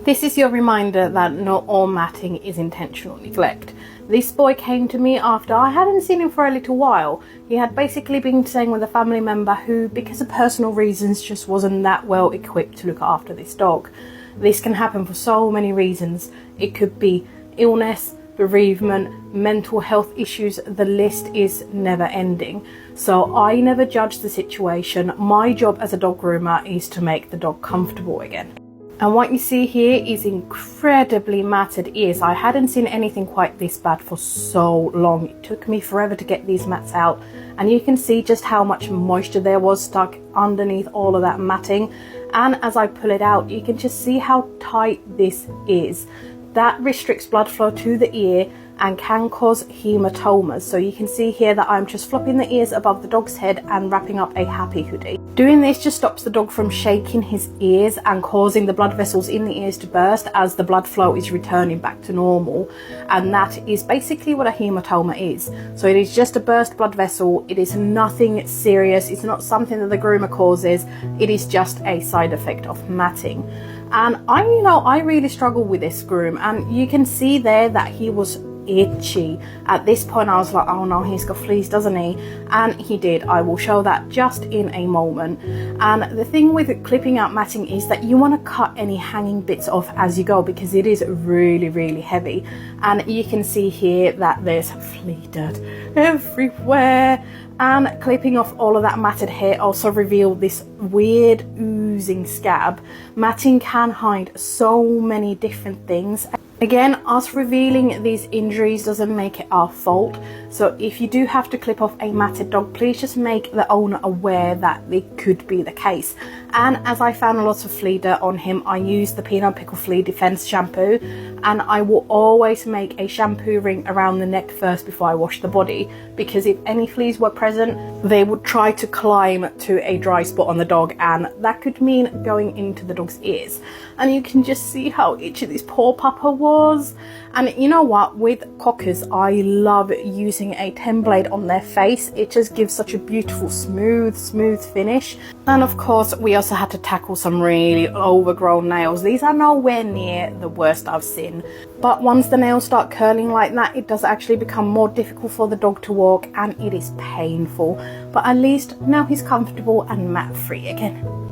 This is your reminder that not all matting is intentional neglect. This boy came to me after I hadn't seen him for a little while. He had basically been staying with a family member who, because of personal reasons, just wasn't that well equipped to look after this dog. This can happen for so many reasons. It could be illness, bereavement, mental health issues. The list is never ending. So I never judge the situation. My job as a dog groomer is to make the dog comfortable again. And what you see here is incredibly matted ears. I hadn't seen anything quite this bad for so long. It took me forever to get these mats out. And you can see just how much moisture there was stuck underneath all of that matting. And as I pull it out, you can just see how tight this is. That restricts blood flow to the ear and can cause hematomas. So you can see here that I'm just flopping the ears above the dog's head and wrapping up a happy hoodie. Doing this just stops the dog from shaking his ears and causing the blood vessels in the ears to burst as the blood flow is returning back to normal. And that is basically what a hematoma is. So it is just a burst blood vessel. It is nothing serious. It's not something that the groomer causes. It is just a side effect of matting. And I really struggle with this groom, and you can see there that he was itchy. At this point I was like, oh no, he's got fleas, doesn't he? And he did. I will show that just in a moment. And the thing with clipping out matting is that you want to cut any hanging bits off as you go, because it is really heavy. And you can see here that there's flea dirt everywhere. And clipping off all of that matted hair also revealed this weird oozing scab. Matting can hide so many different things. Again, us revealing these injuries doesn't make it our fault. So if you do have to clip off a matted dog, please just make the owner aware that it could be the case. And as I found lots of flea dirt on him, I used the Peanut Pickle Flea Defense shampoo. And I will always make a shampoo ring around the neck first before I wash the body, because if any fleas were present, they would try to climb to a dry spot on the dog, and that could mean going into the dog's ears. And you can just see how itchy this poor pupper was. And you know what, with cockers, I love using a 10 blade on their face. It just gives such a beautiful smooth finish. And of course we also had to tackle some really overgrown nails. These are nowhere near the worst I've seen, but once the nails start curling like that, it does actually become more difficult for the dog to walk, and it is painful. But at least now he's comfortable and mat free again.